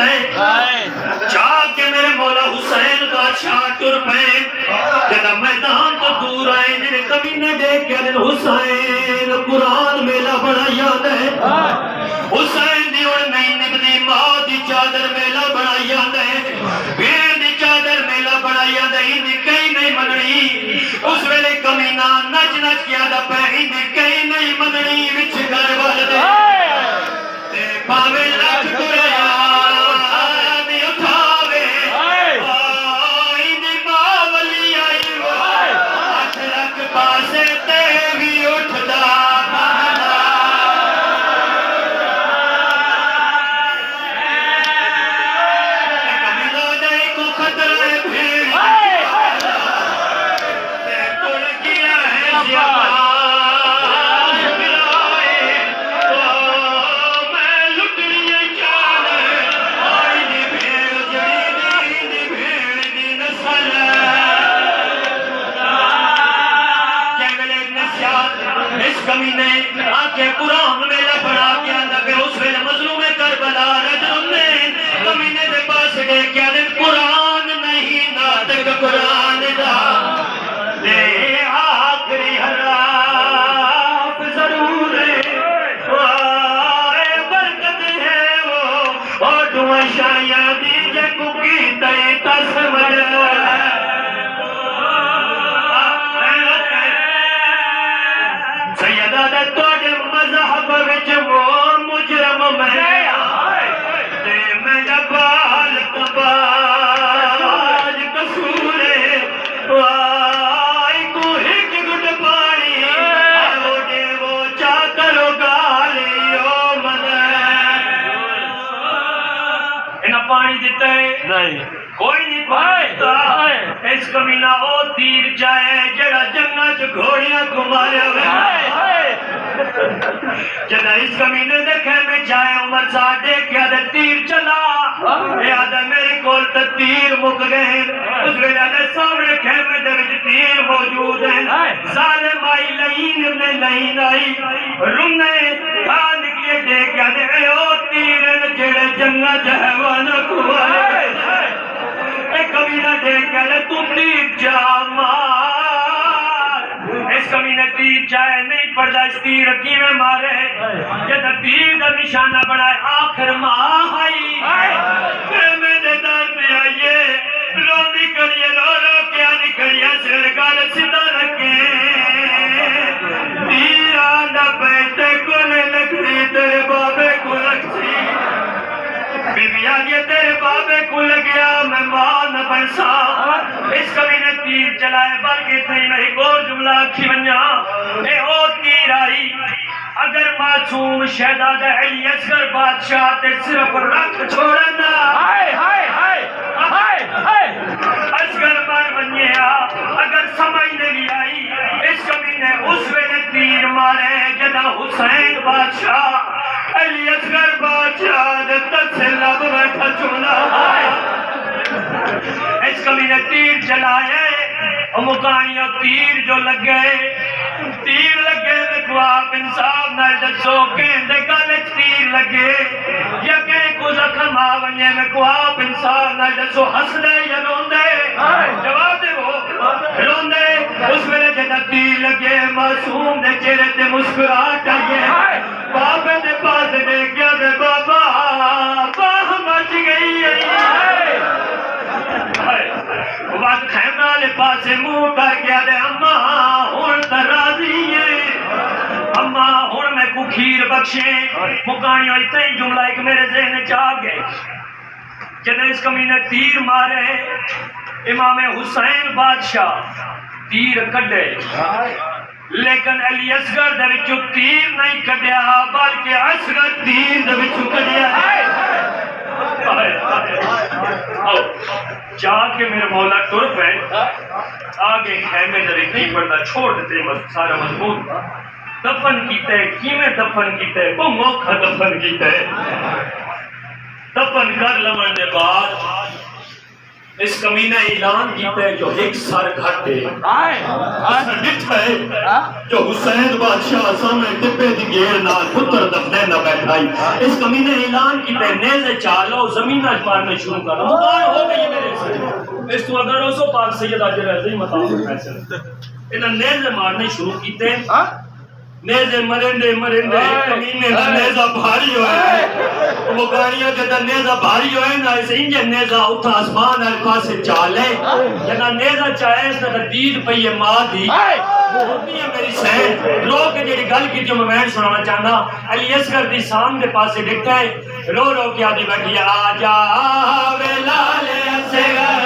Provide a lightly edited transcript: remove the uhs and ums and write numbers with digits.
है जाके मेरे मौला हुसैन बादशाह तुर पे जब मैदान तो दूर आए जिन्हें कभी न देखे हुसैन कुरान मेला बड़ा याद है हुसैन दी और नहीं निभदी मां दी चादर मेला बड़ा याद है भेड़ दी चादर मेला बड़ा याद है इन्हें कहीं नहीं मननी उस वेले कमीना नच नच के आदा पे इन्हें कहीं नहीं मननी विच घर वाले दे पावे लख तुरया नहीं उठावे इन्हें मावली आई वो 8 लाख पासे ते भी उठदा कुरान मेला पढ़ा के आंदा फिर उस वेले मजलूम करबला रजल ने कमीने दे पास गए क्या ने कुरान नहीं नाटक कुरान दा दे आखिरी हराफ जरूर है बरकत है वो और दुआ शायद जे कुकी ते तस्मद सैयदा दे तोड़े मजहब विच वो मुजरम मैं बाल कबाज कसूरे आई को एक गुट पानी वो दे वो चा करो गालियो मन इन्हें पानी दिता है नहीं कोई नहीं पाता इस कमीना ओ तीर जाए जड़ा जंगा च घोड़ियां घुमाया जना इस कमीने देखे में जाए उमर साडे क्या दे तीर चला याद है मेरे कोल तो तीर मुक गए उस वेले दे सामने खेमे दे विच तीर मौजूद है साले माई लाइन में लाइन आई रुने आ निकले दे क्या दे ओ तीर जेड़े जंगा जहवान कुआए कमीना देख के तू तीर जा मार इस कमीने तीर जाए नहीं पड़ता इस तीर की में मारे जब तीर का निशाना बनाए आखिर मां आई मेरे दर पे आइए रो निकलिए रो क्या निकलिए सिर गाल सीधा रखे तीरा न बैठे कोल लकड़ी तेरे बाबे को लगी बीबी आ गया तेरे बाबे को लग गया मैं मां न पैसा इस कभी ने तीर चलाए बल्कि थी नहीं गोर जुमला अखी बन्या ए ओ तीर आई अगर मासूम शहजादा अली असगर बादशाह ते सिर्फ रख छोड़ना हाय हाय हाय हाय हाय असगर मर बन्या अगर समझ नहीं आई इस कभी ने उस वेले तीर मारे जदा हुसैन बादशाह अली असगर बादशाह से लब बैठा चुना इस कभी ने तीर चलाए और मुकानियों तीर जो लगे तीर लगे देखो आप इंसाफ न दसो कहते गल तीर लगे या कहीं को जख्म आ वने में को आप इंसाफ न दसो हंसदे या रोंदे जवाब देवो रोंदे उस वेले जदा तीर लगे मासूम दे चेहरे ते मुस्कुराहट आई बाबे दे पास ने क्या दे बाबा बाह मच गई बात खैमरा वाले पासे मुंह कर गया दे अम्मा हुण त राजी है अम्मा हुण मैं को खीर बख्शे मुकानियों इतना ही जुमला एक मेरे ज़हन च आ गए जब इस कमीने तीर मारे इमाम हुसैन बादशाह तीर कढ़े लेकिन अली असगर दे विचों तीर नहीं कढ़िया बल्कि असगर तीर दे विचों कढ़िया जाके मेरे मौला तुर पे आगे खेमे दे नहीं पड़ता छोड़ देते सारा मजबूत दफन कीते किवें दफन कीते वो मौका दफन कीते दफन कर लवन दे बाद इस कमीने ऐलान किया है जो एक सर घट है जो हुसैन बादशाह सामने टिप्पे दी घेर नाल पुत्र दफने न बैठाई। इस कमीने ऐलान किया है नेज़े चालो जमीन आज मारने शुरू करो। मुबार हो गई मेरे से इस तो अगर उसो पाक सैयद अजर रज़ी मताब फैसल इन नेज़े मारने शुरू किए। नेज़े मरेंदे मरेंदे कमीने दा नेज़ा भारी होया वो गाड़ियां जदा नेज़ा भारी होया ना इस इंजन नेज़ा उठा आसमान हर पासे चाले जदा नेज़ा चाहे इस दा दीद पई है मां दी वो होती है मेरी सहन रो के जेडी गल की जो मैं सुनाना चाहना अली असगर दी शाम दे पासे देखता है रो रो के आदी बैठी आ जा वे लाले असगर